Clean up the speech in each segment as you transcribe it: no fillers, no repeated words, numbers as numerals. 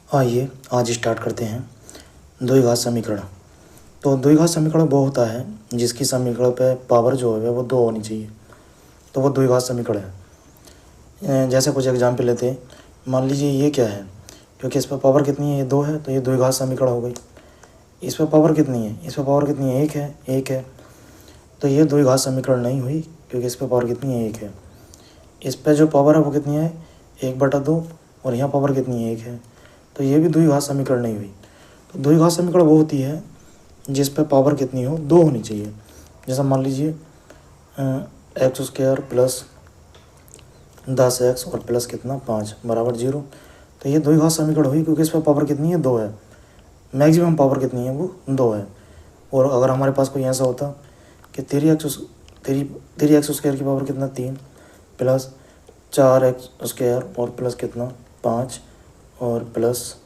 आइए आज स्टार्ट करते हैं द्विघात समीकरण। तो द्विघात समीकरण वो होता है जिसकी समीकरण पे पावर जो है वो 2 होनी चाहिए, तो वो द्विघात समीकरण है। जैसे कुछ एग्जाम्पल लेते हैं, मान लीजिए ये क्या है, क्योंकि इस पर पावर कितनी है, ये 2 है, तो ये द्विघात समीकरण हो गई। इस पर पावर कितनी है, इस पर पावर कितनी है, 1 है, तो ये द्विघात समीकरण नहीं हुई, क्योंकि इस पर पावर कितनी है, 1 है। इस पर जो पावर है वो कितनी है, 1/2, और यहाँ पावर कितनी है, 1 है, तो ये भी द्विघात समीकरण नहीं हुई। तो द्विघात समीकरण वो होती है जिस पे पावर कितनी हो, 2 होनी चाहिए। जैसा मान लीजिए x² प्लस 10x और प्लस कितना 5 बराबर 0, तो ये द्विघात समीकरण हुई, क्योंकि इस पर पावर कितनी है, 2 है। मैक्सिमम पावर कितनी है, वो 2 है। और अगर हमारे पास कोई ऐसा होता कि 3x² की पावर कितना 3 प्लस 4x² और प्लस कितना 5 और प्लस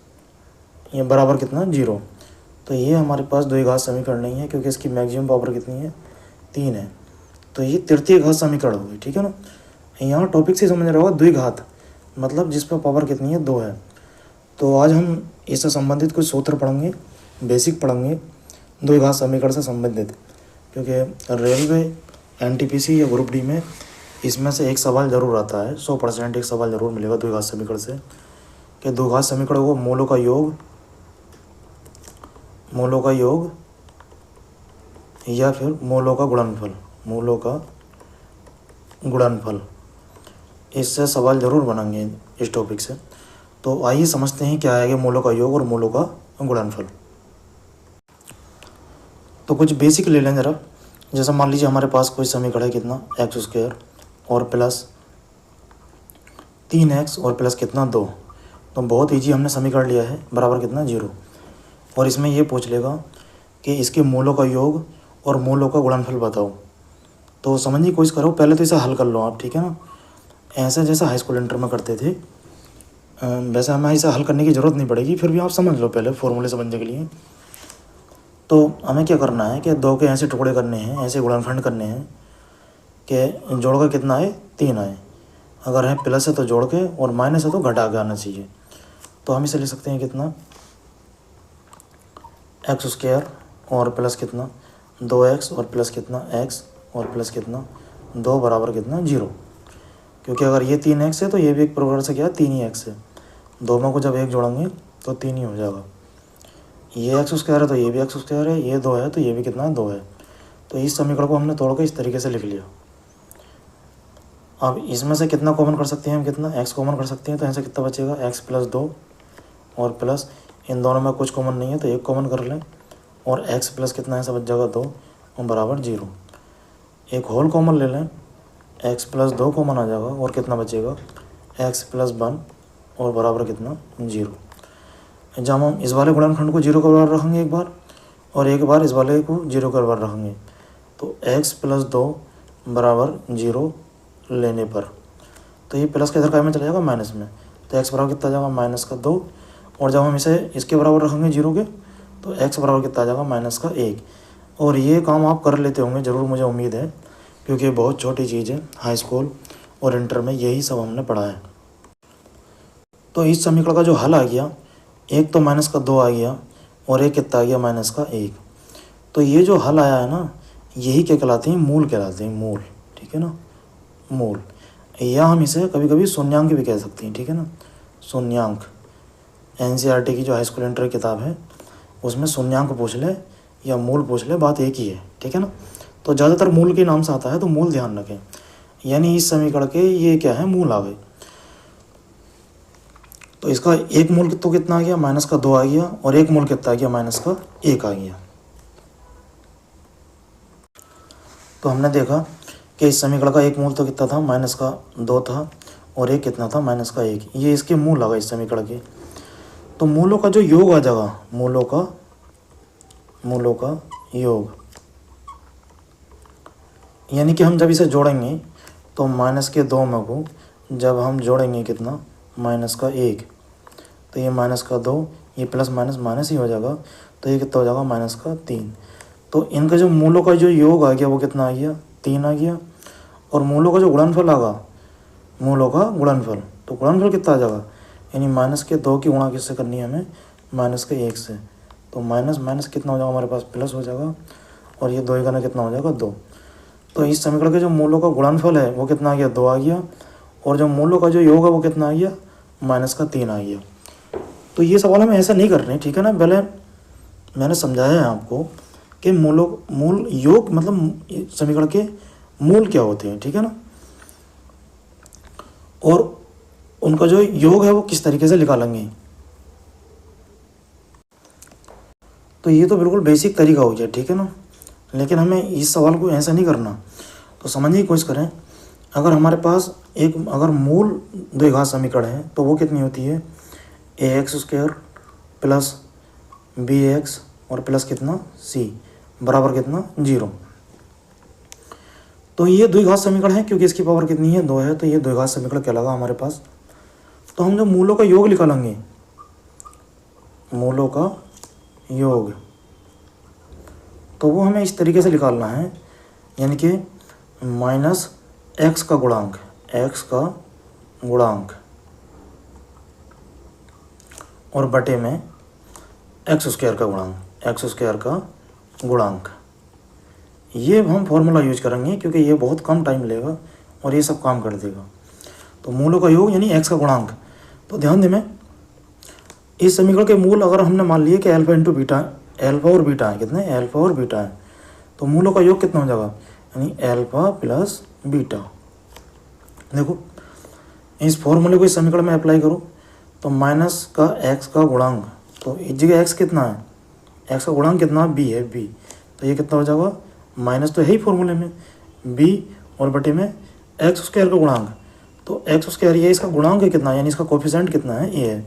ये बराबर कितना 0, तो ये हमारे पास द्विघात समीकरण नहीं है, क्योंकि इसकी मैक्सिमम पावर कितनी है, 3 है। तो ये तृतीय घात समीकरण होगी, ठीक है ना। यहाँ टॉपिक से समझ रहा होगा, द्विघात मतलब जिस पर पावर कितनी है, 2 है। तो आज हम इससे संबंधित कुछ सूत्र पढ़ेंगे, बेसिक पढ़ेंगे द्विघात समीकरण से संबंधित, क्योंकि रेलवे NTPC या ग्रुप डी में इसमें से एक सवाल ज़रूर आता है, 100% एक सवाल ज़रूर मिलेगा द्विघात समीकरण से, कि द्विघात समीकरण को मूलों का योग या फिर मूलों का गुणनफल, इससे सवाल ज़रूर बनाएंगे इस टॉपिक से। तो आइए समझते हैं क्या है कि मूलों का योग और मूलों का गुणनफल। तो कुछ बेसिक ले लें ज़रा। जैसा मान लीजिए हमारे पास कोई समीकरण है, कितना x² और प्लस 3x और प्लस कितना 2, तो बहुत ईजी हमने समीकरण लिया है, बराबर कितना 0। और इसमें ये पूछ लेगा कि इसके मूलों का योग और मूलों का गुणनफल बताओ। तो समझने की कोशिश करो, पहले तो इसे हल कर लो आप, ठीक है ना। ऐसे जैसा हाई स्कूल इंटर में करते थे, वैसे हमें इसे हल करने की ज़रूरत नहीं पड़ेगी, फिर भी आप समझ लो पहले फॉर्मूले समझने के लिए। तो हमें क्या करना है कि 2 के ऐसे टुकड़े करने हैं, ऐसे गुणनफल करने हैं कि जोड़ का कितना आए, 3 आए। अगर है प्लस है तो जोड़ के, और माइनस है तो घटा के आना चाहिए। तो हम इसे ले सकते हैं कितना, x² और प्लस कितना 2x और प्लस कितना x और प्लस कितना 2 बराबर कितना 0। क्योंकि अगर ये 3x है तो ये भी एक प्रकार से क्या है, 3 ही x है। दोनों को जब 1 जोड़ेंगे तो 3 ही हो जाएगा। ये x² है तो ये भी x² है, ये 2 है तो ये भी कितना है, 2 है। तो इस समीकरण को हमने तोड़ के इस तरीके से लिख लिया। अब इसमें से कितना कॉमन कर सकते हैं हम, कितना x कॉमन कर सकते हैं, तो ऐसे कितना बचेगा, x प्लस 2 और प्लस इन दोनों में कुछ कॉमन नहीं है तो 1 कॉमन कर लें, और x प्लस कितना है, सब बच जाएगा 2 और बराबर 0। एक होल कॉमन ले लें, x प्लस 2 कॉमन आ जाएगा, और कितना बचेगा, x प्लस 1 और बराबर कितना 0। जब हम इस वाले गुणनखंड को 0 के बराबर रखेंगे एक बार, और एक बार इस वाले को 0 के बराबर रखेंगे, तो x प्लस 2 बराबर 0 लेने पर, तो ये प्लस के इधर काय में चला जाएगा, माइनस में, तो x बराबर कितना आ जाएगा, -2। और जब हम इसे इसके बराबर रखेंगे 0 के, तो x बराबर कितना आ जाएगा, -1। और ये काम आप कर लेते होंगे ज़रूर, मुझे उम्मीद है, क्योंकि ये बहुत छोटी चीज़ है। हाई स्कूल और इंटर में यही सब हमने पढ़ा है। तो इस समीकरण का जो हल आ गया, एक तो -2 आ गया, और एक कितना आ गया, -1। तो ये जो हल आया है ना, यही क्या कहलाते हैं, मूल कहलाते हैं, मूल, ठीक है ना, मूल। या हम इसे कभी कभी शून्यांक भी कह सकते हैं, ठीक है ना, शून्यांक। NCERT की जो हाई स्कूल इंटर किताब है, उसमें शून्यांक पूछ ले या मूल पूछ ले, बात एक ही है, ठीक है ना। तो ज़्यादातर मूल के नाम से आता है, तो मूल ध्यान रखें। यानी इस समीकरण के ये क्या है, मूल आ गए। तो इसका एक मूल तो कितना आ गया, -2 आ गया, और एक मूल कितना आ गया, -1 आ गया। तो हमने देखा कि इस समीकरण का एक मूल तो कितना था, -2 था, और एक कितना था, -1। ये इसके मूल आ गए इस समीकरण के। तो मूलों का जो योग आ जाएगा, मूलों का योग, यानी कि हम जब इसे जोड़ेंगे तो -2 में को जब हम जोड़ेंगे कितना, -1, तो ये -2, ये प्लस माइनस माइनस ही हो जाएगा, तो ये कितना हो जाएगा, -3। तो इनका जो मूलों का जो योग आ गया वो कितना आ गया, 3 आ गया। और मूलों का जो गुणनफल आगा, मूलों का गुणनफल, तो गुणनफल कितना आ जाएगा, यानी माइनस के 2 की गुणा किससे करनी है हमें, माइनस के 1 से। तो माइनस माइनस कितना हो जाएगा हमारे पास, प्लस हो जाएगा, और ये 2 ही करना कितना हो जाएगा, 2। तो इस समीकरण के जो मूलों का गुणनफल है वो कितना आ गया, 2 आ गया, और जो मूलों का जो योग है वो कितना आ गया, माइनस का 3 आ गया। तो ये सवाल हमें ऐसा नहीं करना है, ठीक है ना। पहले मैंने समझाया है आपको कि मूल योग मतलब समीकरण के मूल क्या होते हैं, ठीक है ना, और उनका जो योग है वो किस तरीके से निकालेंगे। तो ये तो बिल्कुल बेसिक तरीका हो गया, ठीक है ना। लेकिन हमें इस सवाल को ऐसा नहीं करना। तो समझने की कोशिश करें, अगर हमारे पास अगर मूल द्विघात समीकरण है तो वो कितनी होती है, ax² प्लस bx और प्लस कितना c बराबर कितना 0। तो ये द्विघात समीकरण है क्योंकि इसकी पावर कितनी है, 2 है, तो ये द्विघात समीकरण क्या लगा हमारे पास। तो हम जो मूलों का योग निकालेंगे, मूलों का योग, तो वो हमें इस तरीके से निकालना है, यानी कि माइनस x का गुणांक, और बटे में x² का गुणांक, ये हम फॉर्मूला यूज करेंगे क्योंकि ये बहुत कम टाइम लेगा और ये सब काम कर देगा। तो मूलों का योग यानी x का गुणांक। तो ध्यान दें, में इस समीकरण के मूल अगर हमने मान लिए कि अल्फा इंटू बीटा, अल्फा और बीटा है, कितने, अल्फा और बीटा है, तो मूलों का योग कितना हो जाएगा, यानी अल्फा प्लस बीटा। देखो इस फॉर्मूले को इस समीकरण में अप्लाई करो तो माइनस का x का गुणांक, तो इस जगह x कितना है, x का गुणांक कितना b है, b, तो ये कितना हो जाएगा, माइनस तो है ही फॉर्मूले में b और बटे में x² का गुणांक, तो x² ये इसका गुणांक है कितना, यानी इसका कोफिशिएंट कितना है, a है,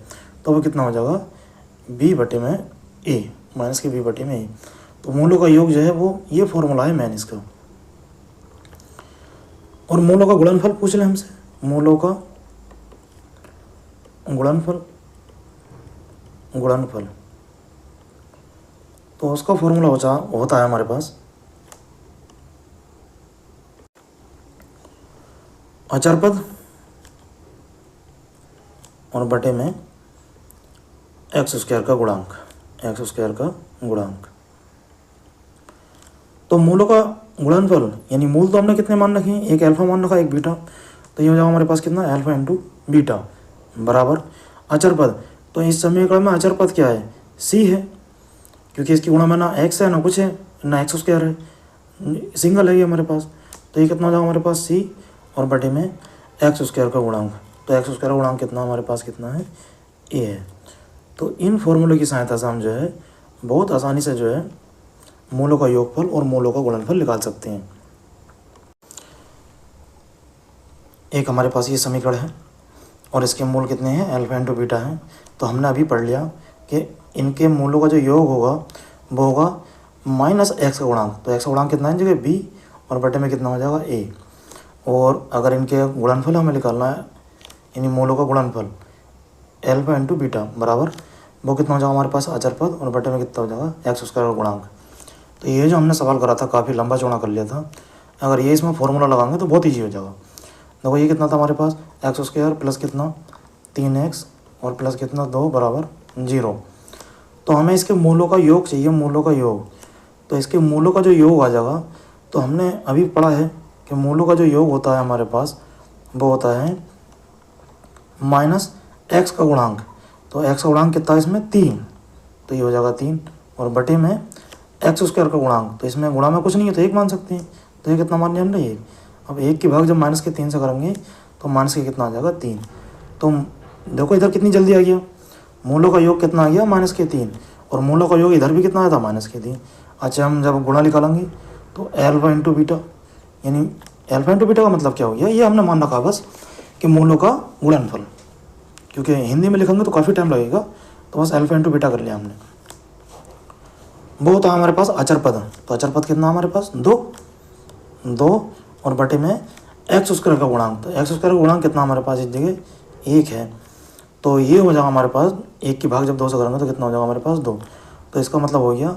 तो वो कितना हो जाएगा b बटे में a, माइनस के b बटे में a। तो मूलों का योग जो है वो ये फॉर्मूला है मेन इसका। और मूलों का गुणनफल पूछ ले हमसे, मूलों का गुणनफल, तो उसका फॉर्मूला होता है हमारे पास अचर पद और बटे में x² का गुणांक। तो मूलों का गुणनफल यानी मूल तो हमने कितने मान रखे हैं, एक अल्फा मान रखा, एक बीटा, तो ये हो जाएगा हमारे पास कितना, अल्फा इंटू बीटा बराबर अचर पद। तो इस समीकरण में अचर पद क्या है, c है, क्योंकि इसकी गुणा में ना x है ना कुछ है ना x² है, सिंगल है ये हमारे पास। तो ये कितना हो जाएगा हमारे पास c और बटे में x² का गुणांक। तो x² का गुणांक कितना हमारे पास कितना है, a है। तो इन फॉर्मूले की सहायता से हम जो है बहुत आसानी से जो है मूलों का योगफल और मूलों का गुणनफल निकाल सकते हैं। एक हमारे पास ये समीकरण है और इसके मूल कितने हैं, अल्फा इंटू बीटा है। तो हमने अभी पढ़ लिया कि इनके मूलों का जो योग होगा वो होगा माइनस x का गुणांक। तो x का गुणांक कितना है जगह b और बटे में कितना हो जाएगा a। और अगर इनके गुणनफल हमें निकालना है, यानी मूलों का गुणनफल अल्फा इंटू बीटा बराबर वो कितना हो जाएगा हमारे पास अचर पद और बटे में कितना हो जाएगा x² का गुणांक। तो ये जो हमने सवाल करा था काफ़ी लंबा चौड़ा कर लिया था, अगर ये इसमें फॉर्मूला लगाएंगे तो बहुत ईजी हो जाएगा। देखो ये कितना था हमारे पास, x² प्लस कितना 3x और प्लस कितना 2 बराबर 0। तो हमें इसके मूलों का योग चाहिए, मूलों का योग। तो इसके मूलों का जो योग आ जाएगा, तो हमने अभी पढ़ा है कि मूलों का जो योग होता है हमारे पास वो होता है माइनस x का गुणांक। तो x का गुणांक कितना है इसमें 3, तो ये हो जाएगा 3 और बटे में x² का गुणांक। तो इसमें गुणा में कुछ नहीं है तो 1 मान सकते हैं, तो ये कितना मान लिया हमने 1। अब 1 की भाग जब माइनस के 3 से करेंगे तो माइनस के कितना आ जाएगा 3। तो देखो इधर कितनी जल्दी आ गया, मूलों का योग कितना आ गया माइनस के 3 और मूलों का योग इधर भी कितना आया था माइनस के 3। अच्छा हम जब गुणा निकालेंगे तो अल्फा इंटू बीटा, यानी अल्फा इंटू बीटा का मतलब क्या हो गया, ये हमने मान रखा बस कि मूलों का गुणनफल, क्योंकि हिंदी में लिखेंगे तो काफ़ी टाइम लगेगा, तो बस अल्फा इंटू बीटा कर लिया हमने। वो होता है हमारे पास अचर पद। तो अचर पद कितना हमारे पास 2 और बटे में x² का गुणांक। तो x² का गुणांक कितना हमारे पास इस जगह 1 है। तो ये हो जाएगा हमारे पास 1 की भाग जब 2 से करेंगे तो कितना हो जाएगा हमारे पास 2। तो इसका मतलब हो गया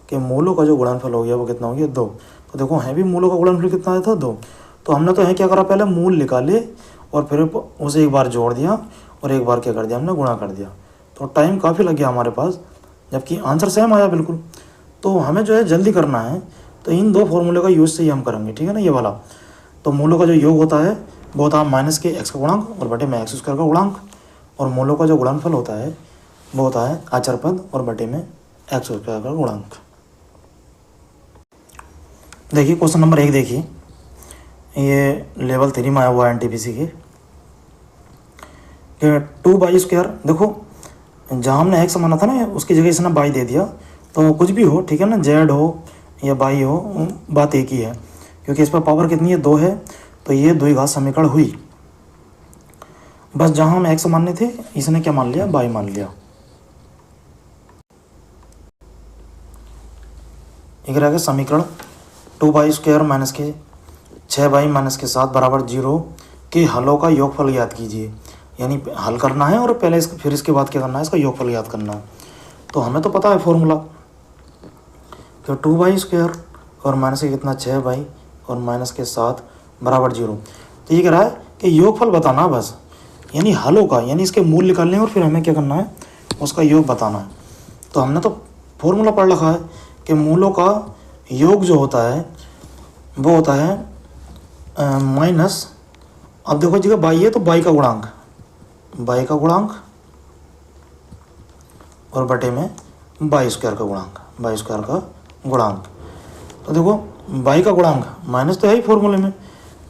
कि मूलों का जो गुणनफल हो गया वो कितना हो गया 2। तो देखो है भी मूलों का गुणनफल कितना आया था 2। तो हमने तो है क्या करा, पहले मूल निकाले और फिर उसे एक बार जोड़ दिया और एक बार क्या कर दिया हमने, गुणा कर दिया। तो टाइम काफ़ी लग गया हमारे पास, जबकि आंसर सेम आया बिल्कुल। तो हमें जो है जल्दी करना है, तो इन दो फॉर्मूले का यूज़ से ही हम करेंगे, ठीक है ना, ये वाला। तो मूलों का जो योग होता है वो होता है माइनस के एक्स का गुणांक और बटे में एक्स स्क्वायर का गुणांक, और मूलों का जो गुणनफल होता है वो होता है अचर पद और बटे में एक्स स्क्वायर का गुणांक। देखिए क्वेश्चन नंबर 1 देखिए, ये लेवल 3 में आया हुआ है NTPC के। 2y², देखो जहाँ हमने एक्स माना था ना उसकी जगह इसने बाई दे दिया। तो कुछ भी हो, ठीक है ना, जेड हो या बाई हो, बात एक ही है, क्योंकि इस पर पावर कितनी है, 2 है। तो ये द्विघात समीकरण हुई। बस जहाँ हम एक्स मानने थे इसने क्या मान लिया, बाई मान लिया। एक रहेगा समीकरण 2y² माइनस के 6y माइनस के 7 बराबर 0 के हलों का योगफल ज्ञात कीजिए। यानी हल करना है और पहले फिर इसके बाद क्या करना है, इसका योगफल ज्ञात करना है। तो हमें तो पता है फॉर्मूला, तो 2y² और माइनस के कितना 6y और माइनस के 7 बराबर 0। तो ये कह रहा है कि योगफल बताना बस, यानी हलों का, यानी इसके मूल निकालने और फिर हमें क्या करना है, उसका योग बताना है। तो हमने तो फॉर्मूला पढ़ रखा है कि मूलों का योग जो होता है वो होता है माइनस, अब देखो जी बाई है तो बाई का गुणांक, बाई का गुणांक और बटे में बाई स्क्वायर का गुणांक, बाई स्क्वायर का गुणांक। तो देखो बाई का गुणांक माइनस तो है ही फॉर्मूले में,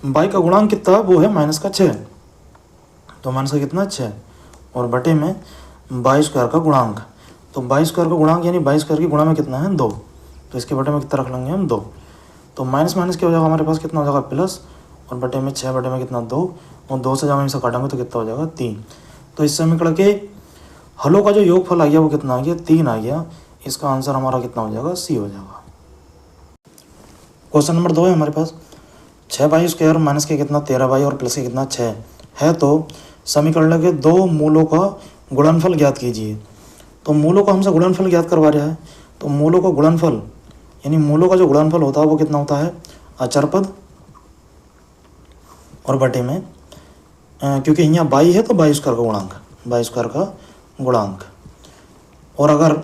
बाई का गुणांक कितना वो है माइनस का 6, तो माइनस का कितना 6 और बटे में बाई स्क्वायर का गुणांक। तो बाई स्क्वायर का गुणांक यानी बाई स्क्वायर की गुणा में कितना है 2, तो इसके बटे में कितना रख लेंगे हम 2। तो माइनस माइनस क्या हो जाएगा हमारे पास, कितना हो जाएगा प्लस, और बटे में 6 बटे में कितना 2, और 2 से जब हम इसे काटेंगे तो कितना हो जाएगा 3। तो इस समीकरण के हलों का जो योगफल आ गया वो कितना आ गया, 3 आ गया। इसका आंसर हमारा कितना हो जाएगा, सी हो जाएगा। क्वेश्चन नंबर 2 है हमारे पास, 6y² माइनस के कितना 13y और प्लस के कितना 6 है, तो समीकरण के दो मूलों का गुणनफल ज्ञात कीजिए। तो मूलों का हमसे गुणनफल ज्ञात करवा रहा है, तो मूलों का गुणनफल यानी मूलों का जो गुणनफल होता है वो कितना होता है, अचर पद और बटे में क्योंकि यहाँ बाई है तो बाई स्क्वायर का गुणांक, बाई स्क्वायर का गुणांक, और अगर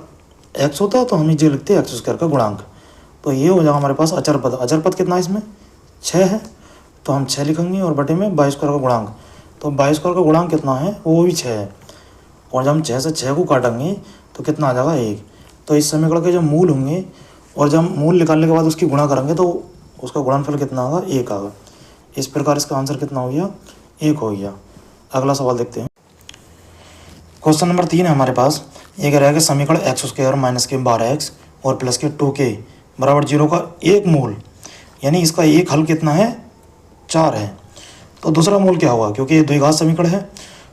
एक्स होता तो हम ये लिखते हैं एक्स स्क्वायर का गुणांक। तो ये हो जाएगा हमारे पास अचर पद। अचर पद कितना है इसमें 6 है, तो हम 6 लिखेंगे और बटे में बाई स्क्वायर का गुणांक। तो बाई स्क्वायर का गुणांक कितना है, वो भी 6 है, और जब हम 6 से 6 को काटेंगे तो कितना आ जाएगा 1। तो इस समीकरण के जो मूल होंगे और जब मूल निकालने के बाद उसकी गुणा करेंगे तो उसका गुणनफल कितना होगा, 1 आएगा। इस प्रकार इसका आंसर कितना हो गया, 1 हो गया। अगला सवाल देखते हैं। क्वेश्चन नंबर 3 है हमारे पास, ये कह रहा है कि समीकरण x² माइनस के 12x और प्लस के 2k बराबर 0 का एक मूल, यानी इसका एक हल कितना है, 4 है। तो दूसरा मूल क्या होगा, क्योंकि ये द्विघात समीकरण है,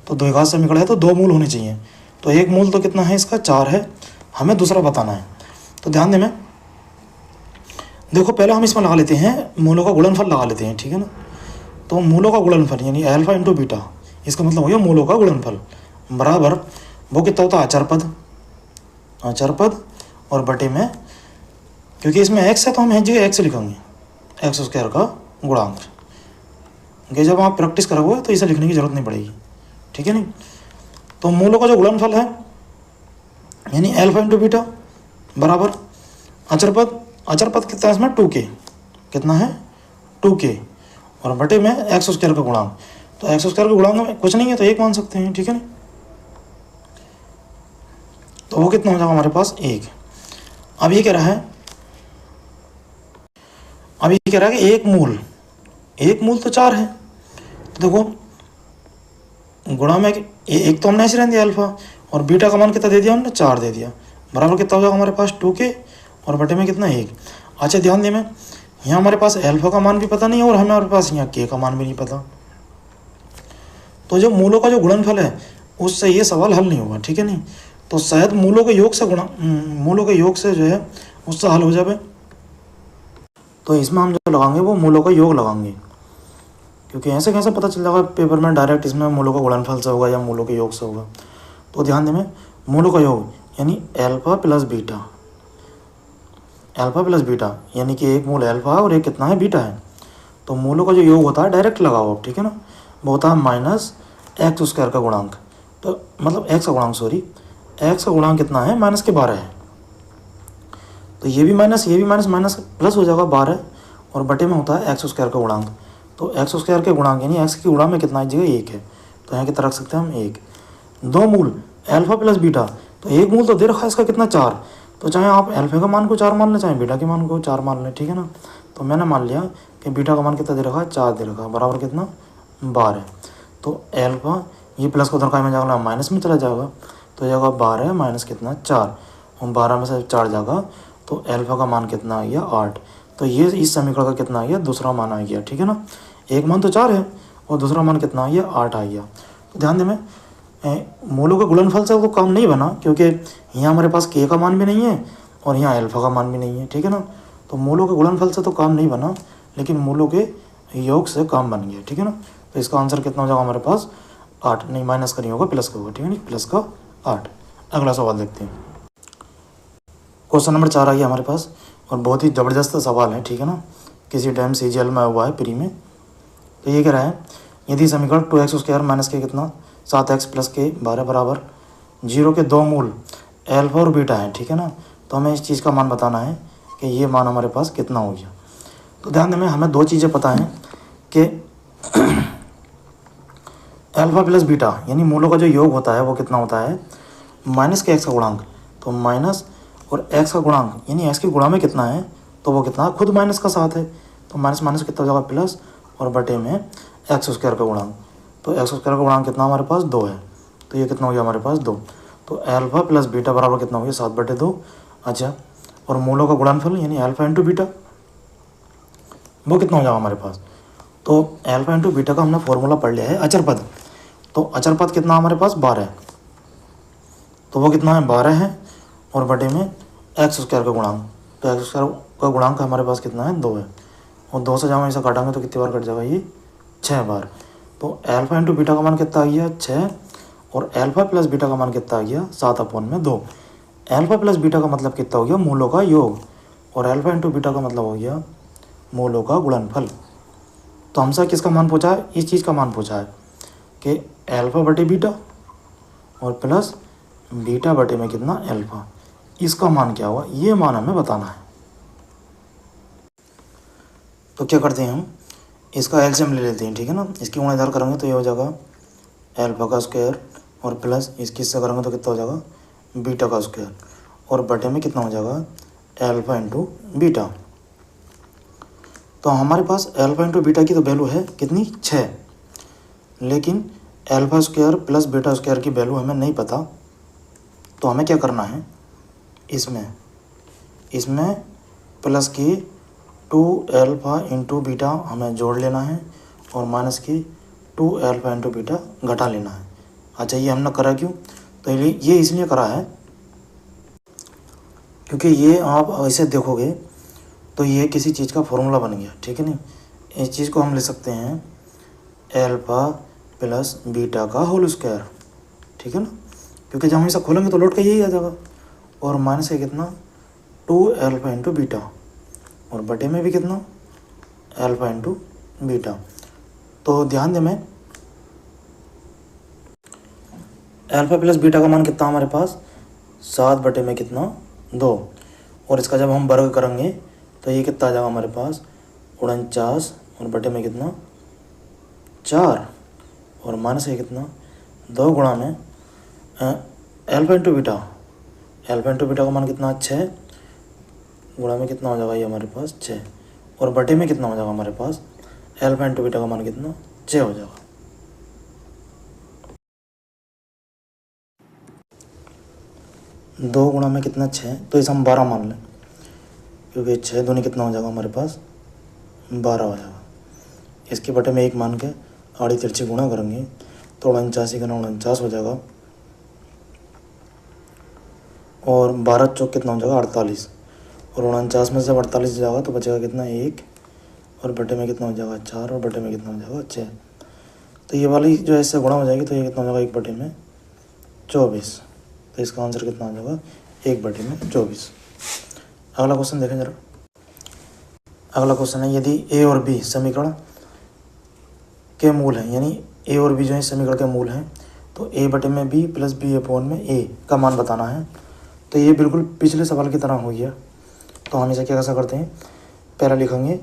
तो द्विघात समीकरण है तो 2 मूल होने चाहिए। तो एक मूल तो कितना है इसका 4 है, हमें दूसरा बताना है। तो ध्यान दें, देखो पहले हम इसमें लगा लेते हैं मूलों का गुणनफल लगा लेते हैं, ठीक है ना। तो मूलों का गुणनफल यानी अल्फा इंटू बीटा, इसका मतलब हो गया मूलों का गुणनफल बराबर वो कितना होता है, अचर पद, अचर पद और बटे में, क्योंकि इसमें एक्स है तो हम जगह एक्स लिखेंगे, एक्स स्क्वायर का गुणांक। कि जब आप प्रैक्टिस करोगे तो इसे लिखने की जरूरत नहीं पड़ेगी, ठीक है नहीं। तो मूलों का जो गुणनफल है यानी अल्फा इंटू बीटा बराबर अचर पद, अचर पद कितना है इसमें 2k, कितना है 2k और बटे में एक्स स्क्वायर का गुणांक। तो एक्स स्क्वायर का गुणांक में कुछ नहीं है तो 1 मान सकते हैं, ठीक है ना। तो वो कितना हो जाएगा हमारे पास 1। अब ये कह रहा है, अब ये कह रहा है कि एक मूल तो 4 है। तो देखो गुणा में एक तो हमने ऐसे रहने दिया अल्फा, और बीटा का मान कितना दे दिया हमने, 4 दे दिया, बराबर कितना हो जाएगा हमारे पास 2k और बटे में कितना 1। अच्छा ध्यान दें, यहाँ हमारे पास अल्फा का मान भी पता नहीं है और हमारे पास यहाँ k का मान भी नहीं पता। तो जो मूलों का जो गुणनफल है उससे ये सवाल हल नहीं होगा, ठीक है नहीं। तो शायद मूलों के योग से जो है उससे हल हो जाए। तो इसमें हम जो लगाएंगे वो मूलों का योग लगाएंगे, क्योंकि ऐसे कैसे पता चल जाएगा पेपर में डायरेक्ट इसमें मूलों का गुणनफल से होगा या मूलों के योग से होगा। तो ध्यान दें, मूलों का योग यानी alpha plus beta, alpha plus beta यानी कि एक मूल अल्फा है और एक कितना है, बीटा है। तो मूलों का जो योग होता है डायरेक्ट लगाओ, ठीक है ना, वो होता है माइनस एक्स स्क्वायर का गुणांक, तो मतलब एक्स का गुणांक, सॉरी, एक्स का गुणांक कितना है, -12 है। तो ये भी माइनस माइनस प्लस हो जाएगा 12 और बटे में होता है एक्स स्क्वायर का गुणांक। तो एक्स स्क्वायर के गुणांक यानी एक्स की गुणा में कितना है, जगह 1 है, तो यहाँ कितना रख सकते हैं हम 1। 2 मूल अल्फा प्लस बीटा, तो एक मूल तो दे रखा है इसका कितना 4, तो चाहे आप अल्फा का मान को 4 मान लें, चाहे बीटा के मान को 4 मान लें, ठीक है ना। तो मैंने मान लिया कि बीटा का मान कितना दे रखा है, 4 दे रखा है, बराबर कितना 12। तो अल्फा ये प्लस को दरकार में जाएगा माइनस में चला जाएगा, तो जाएगा 12 माइनस कितना 4, और 12 में से 4 जाएगा तो अल्फा का मान कितना आ गया 8। तो ये इस समीकरण का कितना आ गया, दूसरा मान आ गया, ठीक है ना। एक मान तो 4 है और दूसरा मान कितना आ गया 8 आ गया। तो ध्यान दें मूलों के गुणनफल से तो काम नहीं बना, क्योंकि यहाँ हमारे पास के का मान भी नहीं है और यहाँ अल्फा का मान भी नहीं है, ठीक है ना। तो मूलों के गुणनफल से तो काम नहीं बना, लेकिन मूलों के योग से काम बन गया, ठीक है ना। तो इसका आंसर कितना हो जाएगा हमारे पास 8, नहीं माइनस का नहीं होगा, प्लस का होगा, ठीक है ना, प्लस का 8। अगला सवाल देखते हैं। क्वेश्चन नंबर 4 आ गया हमारे पास और बहुत ही ज़बरदस्त सवाल है, ठीक है ना, किसी टाइम CGL में हुआ है प्री में। तो ये कह रहा है यदि समीकरण 2x² माइनस के कितना 7x प्लस के 12 बराबर 0 के 2 मूल अल्फा और बीटा है, ठीक है ना। तो हमें इस चीज़ का मान बताना है कि ये मान हमारे पास कितना हो गया। तो ध्यान दें हमें 2 चीज़ें पता हैं कि अल्फा प्लस बीटा यानी मूलों का जो योग होता है वो कितना होता है, माइनस के एक्स का गुणांक, तो माइनस और एक्स का गुणांक यानी एक्स की गुणा में कितना है, तो वो कितना खुद माइनस का 7 है, तो माइनस माइनस कितना हो जाएगा प्लस, और बटे में एक्स स्क्वायर का गुणांक। तो एक्स स्क्वायर का गुणांक कितना हमारे पास 2 है, तो ये कितना हो गया हमारे पास 2। तो अल्फा प्लस बीटा बराबर कितना हो गया 7/2। अच्छा, और मूलों का गुणनफल यानी अल्फा इंटू बीटा वो कितना हो जाएगा हमारे पास, तो अल्फा इंटू बीटा का हमने फॉर्मूला पढ़ लिया है अचर पद। तो अचर पद कितना हमारे पास 12 है, तो वो कितना है 12 है, और बटे में एक्स स्क्वायर का गुणांक, तो एक्स स्क्वायर का गुणांक हमारे पास कितना है 2 है, और 2 से जब हम इसे काटेंगे तो कितनी बार कट जाएगा ये 6 बार। तो अल्फा इंटू बीटा का मान कितना आ गया 6, और अल्फा प्लस बीटा का मान कितना आ गया 7/2। अल्फा प्लस बीटा का मतलब कितना हो गया मूलों का योग, और अल्फा इंटू बीटा का मतलब हो गया मूलों का गुणनफल। तो हमसे किसका मान पूछा है, इस चीज़ का मान पूछा है कि अल्फा बटे बीटा और प्लस बीटा बटे में कितना अल्फा, इसका मान क्या हुआ, ये मान हमें बताना है। तो क्या करते हैं हम इसका एलसीएम ले लेते हैं, ठीक है ना। इसकी गुणा इधर करेंगे तो ये हो जाएगा अल्फा का स्क्वायर, और प्लस इसकी इससे करेंगे तो कितना हो जाएगा बीटा का स्क्वायर, और बटे में कितना हो जाएगा अल्फा इंटू बीटा। तो हमारे पास अल्फा इंटू बीटा की तो वैल्यू है कितनी 6, लेकिन alpha square plus beta square की वैल्यू हमें नहीं पता। तो हमें क्या करना है, इसमें प्लस की 2 अल्फा इंटू बीटा हमें जोड़ लेना है, और माइनस की 2 अल्फा इंटू बीटा घटा लेना है। अच्छा, ये हमने करा क्यों, तो ये इसलिए करा है क्योंकि ये आप ऐसे देखोगे तो ये किसी चीज़ का फॉर्मूला बन गया, ठीक है नहीं। इस चीज़ को हम ले सकते हैं अल्फा प्लस बीटा का होल स्क्वायर, ठीक है ना, क्योंकि जब हम इसे खोलेंगे तो लौट के यही आ जाएगा, और माइनस है कितना 2 अल्फा इंटू बीटा, और बटे में भी कितना अल्फा इंटू बीटा। तो ध्यान दें मैं अल्फा प्लस बीटा का मान कितना हमारे पास 7 बटे में कितना 2, और इसका जब हम वर्ग करेंगे तो ये कितना आ जाएगा हमारे पास 49, और बटे में कितना 4, और माइनस है कितना 2 गुणा में अल्फा इंटू बीटा का मान कितना 6, गुणा में कितना हो जाएगा ये हमारे पास 6, और बटे में कितना हो जाएगा हमारे पास अल्फा इंटू बीटा का मान कितना 6 हो जाएगा। 2 गुणा में कितना 6, तो इसे हम 12 मान लें, क्योंकि 6 दूनी कितना हो जाएगा हमारे पास 12 हो जाएगा। इसके बटे में 1 मान के आड़ी तिरछी गुणा करेंगे तो 49 का 49 हो जाएगा, और 12 चौक कितना हो जाएगा 48, और 49 में से 48 जाएगा तो बचेगा कितना 1, और बटे में कितना हो जाएगा 4, और बटे में कितना हो जाएगा 6। तो ये वाली जो है इससे गुणा हो जाएगी तो ये कितना हो जाएगा 1 बटे में 24। तो इसका आंसर कितना हो जाएगा 1 बटे में 24। अगला क्वेश्चन देखें जरा। अगला क्वेश्चन है यदि ए और बी समीकरण के मूल हैं, यानी ए और बी जो है समीकरण के मूल हैं, तो ए बटे में बी प्लस बी अपॉन में ए का मान बताना है। तो ये बिल्कुल पिछले सवाल की तरह हो गया। तो हम इसे क्या कैसा करते हैं, पहले लिखेंगे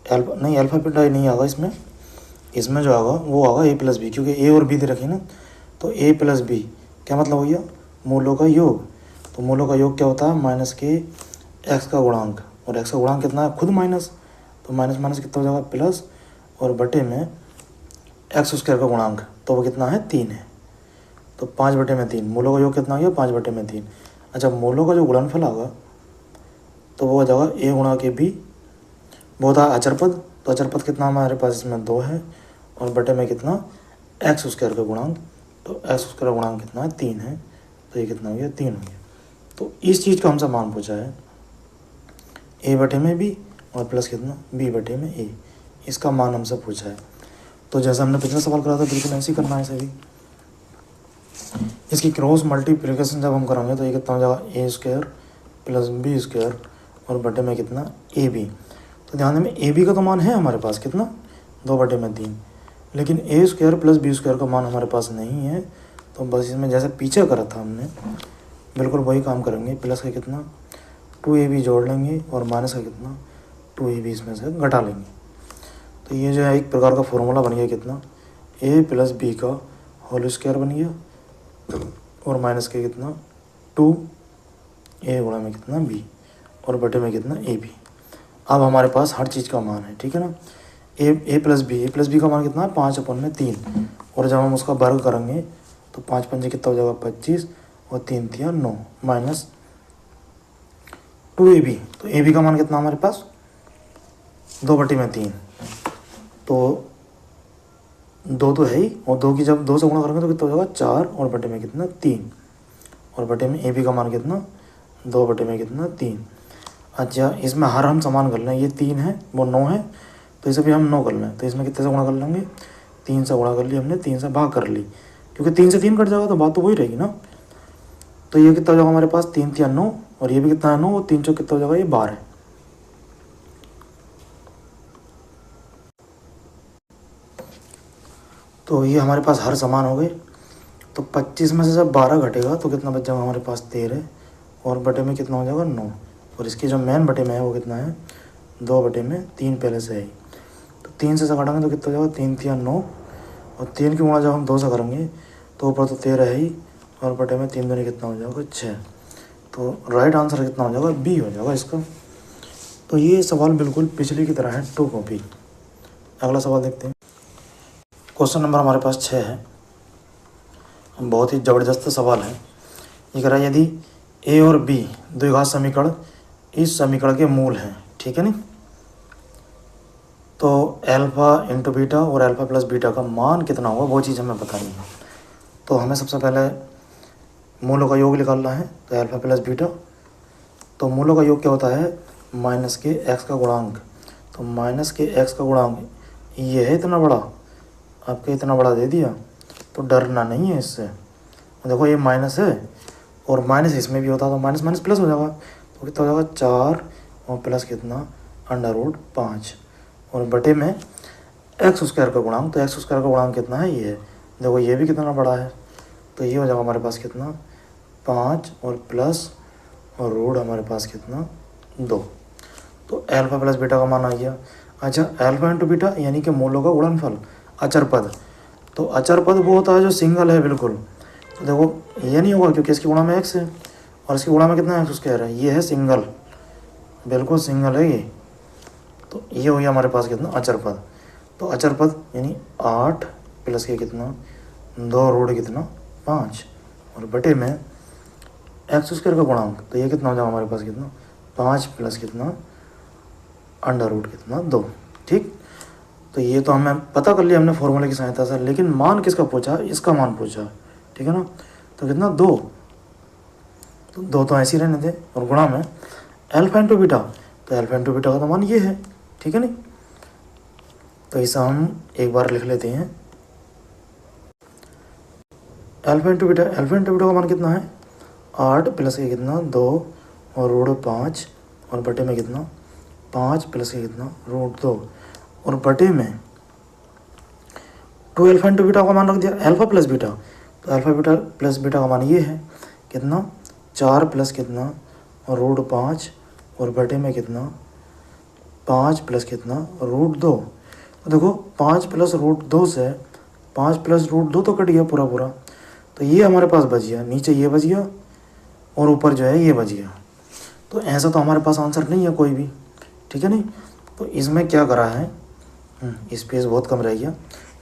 अल्फ़ाबेट नहीं आगा इसमें जो आगा वो आगा ए प्लस बी, क्योंकि ए और बी दे रखे ना। तो ए प्लस बी क्या मतलब हो गया, मूलों का योग। तो मूलों का योग क्या होता है, माइनस के एक्स का गुणांक, और एक्स का गुणांक कितना है खुद माइनस, तो माइनस माइनस कितना हो जाएगा प्लस, और बटे में एक्स स्क्वायर का गुणांक, तो वो कितना है 3 है। तो 5 बटे में 3, मूलों का योग कितना आ गया 5 बटे में 3। अच्छा, मूलों का जो गुणनफल आगा तो वो हो जाएगा ए गुणा के बी, वो था अचर पद। तो अचर पद कितना हमारे पास इसमें 2 है, और बटे में कितना एक्स स्क्वायर का गुणांक, तो एक्स स्क्वायर का गुणांक कितना है 3 है। तो ये कितना हो गया 3 हो गया। तो इस चीज़ का हमसे मान पूछा है ए बटे में बी और प्लस कितना बी बटे में ए, इसका मान हमसे पूछा है। तो जैसा हमने पिछला सवाल करा था बिल्कुल ऐसे ही करना है सभी। इसकी क्रॉस मल्टीप्लिकेशन जब हम करेंगे तो ये कितना हो जाएगा ए स्क्वायर प्लस बी स्क्वायर और बटे में कितना ए बी। तो ध्यान दें ए बी का तो मान है हमारे पास कितना 2 बटे में 3, लेकिन ए स्क्वायर प्लस बी स्क्वायर का मान हमारे पास नहीं है। तो बस इसमें जैसे पीछे करा था हमने बिल्कुल वही काम करेंगे। प्लस का कितना 2ab जोड़ लेंगे और माइनस का कितना 2ab इसमें से घटा लेंगे। तो ये जो है एक प्रकार का फॉर्मूला बन गया कितना a प्लस बी का होल स्क्वायर बन गया, और माइनस के कितना 2a गुणा में कितना b और बटे में कितना ab। अब हमारे पास हर चीज़ का मान है, ठीक है ना। ए प्लस बी का मान कितना है 5 अपन में 3, और जब हम उसका वर्ग करेंगे तो 5 पंजे कितना हो जाएगा 25 और 3 तिया 9 माइनस 2ab। तो ab का मान कितना हमारे पास 2 बटे में 3, तो 2 तो है ही, और 2 की जब 2 से गुणा करेंगे तो कितना हो जाएगा 4 और बटे में कितना 3, और बटे में ab का मान कितना 2 बटे में कितना 3। अच्छा, इसमें हर हम समान कर लें, ये 3 है वो 9 है, तो इसे भी हम 9 कर लें। तो इसमें कितने से गुणा कर लेंगे 3 से गुणा कर ली हमने, 3 से भाग कर ली, क्योंकि 3 से 3 कट जाएगा तो बात तो वही रहेगी ना। तो ये कितना हो जाएगा हमारे पास 3 तिया 9, और ये भी कितना है 9, और 3 चौक कितना हो जाएगा ये 12 है। तो ये हमारे पास हर समान हो गए। तो 25 में से जब 12 घटेगा तो कितना बच जाएगा हमारे पास 13, और बटे में कितना हो जाएगा 9, और इसकी जो मेन बटे में है वो कितना है 2 बटे में 3 पहले से है। तो 3 से घटाएंगे तो कितना हो जाएगा 3 तिया 9, और 3 की गुणा जब हम 2 से करेंगे तो ऊपर तो 13 है ही, और बटे में 3 दूनी कितना हो जाएगा 6। तो राइट आंसर कितना हो जाएगा बी हो जाएगा इसका। तो ये सवाल बिल्कुल पिछले की तरह है 2 कॉपी। अगला सवाल देखते हैं। क्वेश्चन नंबर हमारे पास 6 है, बहुत ही ज़बरदस्त सवाल है। ये कह रहा है यदि ए और बी द्विघात समीकरण इस समीकरण के मूल हैं, ठीक है नहीं, तो अल्फ़ा इंटू बीटा और अल्फ़ा प्लस बीटा का मान कितना होगा वो चीज़ हमें बतानी है। तो हमें सबसे पहले मूलों का योग निकालना है। तो अल्फ़ा प्लस बीटा, तो मूलों का योग क्या होता है माइनस के एक्स का गुणांक। तो माइनस के एक्स का गुणांक ये है इतना बड़ा, आपके इतना बड़ा दे दिया, तो डरना नहीं है इससे। देखो ये माइनस है, और माइनस इसमें भी होता है, तो माइनस माइनस प्लस हो जाएगा, तो कितना हो जाएगा 4 और प्लस कितना √5, और बटे में एक्स स्क्वायर का गुणांक। तो एक्स स्क्वायर का गुणांक कितना है ये है, देखो ये भी कितना बड़ा है, तो ये हो जाएगा हमारे पास कितना 5 और प्लस और रूट हमारे पास कितना 2। तो अल्फ़ा प्लस बीटा का मान आ गया। अच्छा, अल्फ़ा इंटू बीटा यानी कि मूलों का गुणनफल अचर पद। तो अचर पद वो होता है जो सिंगल है बिल्कुल। तो देखो ये नहीं होगा क्योंकि इसकी गुणा में एक्स है, और इसकी गुणा में कितना एक्स स्क्वायर है, ये है सिंगल, बिल्कुल सिंगल है ये। तो ये हो गया हमारे पास कितना अचर पद। तो अचर पद यानी 8 प्लस के कितना 2 रूट कितना 5, और बटे में एक्स स्क्वायर का गुणांक। तो ये कितना हो जाएगा हमारे पास कितना 5 प्लस कितना √ कितना 2, ठीक। तो ये तो हमें पता कर लिया हमने फॉर्मूले की सहायता से, लेकिन मान किसका पूछा, इसका मान पूछा, ठीक है ना। तो कितना 2, तो 2 तो ऐसे ही रहने थे, और गुणा में अल्फ़ा इंटू बीटा। तो अल्फ़ा इंटू बीटा का तो मान ये है, ठीक है नहीं। तो इसे हम एक बार लिख लेते हैं। अल्फ़ा इंटू बीटा का मान कितना है 8 प्लस के कितना 2 और √5, और बटे में कितना 5 प्लस के कितना √2, और बटे में 2 अल्फ़ा इंटू बीटा का मान रख दिया अल्फ़ा प्लस बीटा। तो अल्फ़ा बीटा प्लस बीटा का मान ये है कितना 4 प्लस कितना रूट 5 और बटे में कितना 5 प्लस कितना रूट 2। तो देखो 5 प्लस रूट 2 से 5 प्लस रूट 2 तो कट गया पूरा पूरा, तो ये हमारे पास बच गया, नीचे ये बच गया और ऊपर जो है ये बच गया। तो ऐसा तो हमारे पास आंसर नहीं है कोई भी, ठीक है नहीं। तो इसमें क्या करा है, स्पेस बहुत कम रह गया।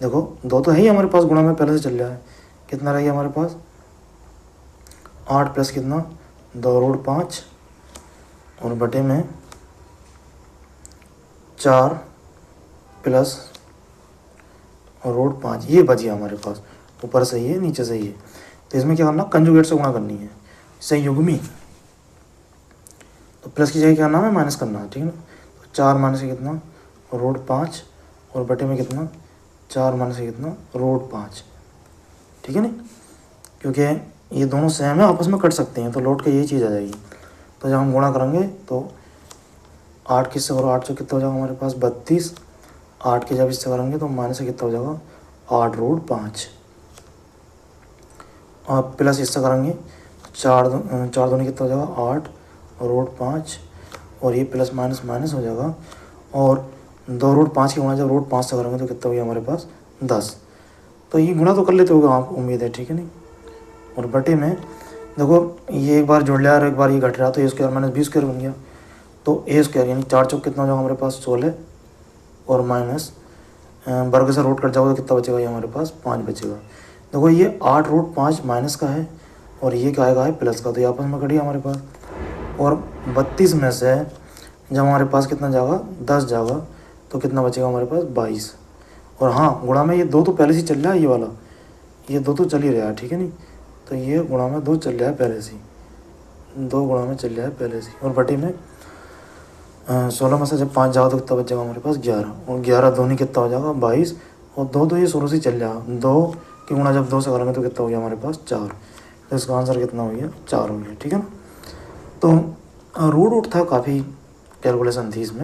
देखो 2 तो है ही हमारे पास, गुणा में पहले से चल रहा है, कितना रह गया हमारे पास 8 प्लस कितना 2 रूट 5 और बटे में 4 प्लस रूट 5, ये बच गया हमारे पास, ऊपर सही है नीचे सही है। तो इसमें क्या करना, कंजुगेट से गुणा करनी है, संयुग्मी। तो प्लस की जगह क्या करना है, माइनस करना है, ठीक है ना। तो 4 माइनस से कितना रूट 5 और बटे में कितना 4 माइनस से कितना रूट 5, ठीक है ना। क्योंकि ये दोनों सेम है, आपस में कट सकते हैं, तो लौट के यही चीज़ आ जाएगी। तो जब हम गुणा करेंगे तो 8 किससे करो 8 से कितना हो जाएगा हमारे पास 32, 8 के जब इससे करेंगे तो माइनस से कितना हो जाएगा 8 रूट 5 और प्लस इससे करेंगे 4 दूनी कितना हो जाएगा 8 रूट 5 और ये प्लस माइनस माइनस हो जाएगा और 2 रूट 5 की गुणा जब रूट 5 से करेंगे तो कितना हो गया हमारे पास 10। तो ये गुणा तो कर लेते होगा आप, उम्मीद है, ठीक है नहीं। और बटे में देखो ये एक बार जुड़ लिया और एक बार ये घट रहा, तो ए स्क्वायर माइनस बी स्क्वायर बन गया। तो ए स्क्वायर यानी 4 चौक कितना हो जाएगा हमारे पास 16 और माइनस वर्ग से रूट कट जाओगे तो कितना बचेगा, ये हमारे पास 5 बचेगा। देखो ये 8 रूट 5 माइनस का है और ये क्या आएगा है प्लस का, तो ये आपस में कट गया हमारे पास। और 32 में से जब हमारे पास कितना जाएगा 10 जाएगा तो कितना बचेगा हमारे पास 22। और हाँ गुणा में ये 2 तो पहले से चल रहा है, ये वाला ये 2 तो चल ही रहा है, ठीक है नहीं। तो ये गुणा में 2 चल रहा है पहले से, 2 गुणा में चल रहा है पहले से। और बटे में 16 में से जब 5 जाओ तो कितना बच जाएगा हमारे पास 11 और 11 दूनी कितना हो जाएगा 22 और 2 तो ये शुरू से चल रहा है, 2 की गुणा जब 2 से करेंगे तो कितना हो गया हमारे पास 4। तो इसका आंसर कितना हो गया 4 हो गया, ठीक है ना। तो रूट था, काफ़ी कैलकुलेशन थी इसमें।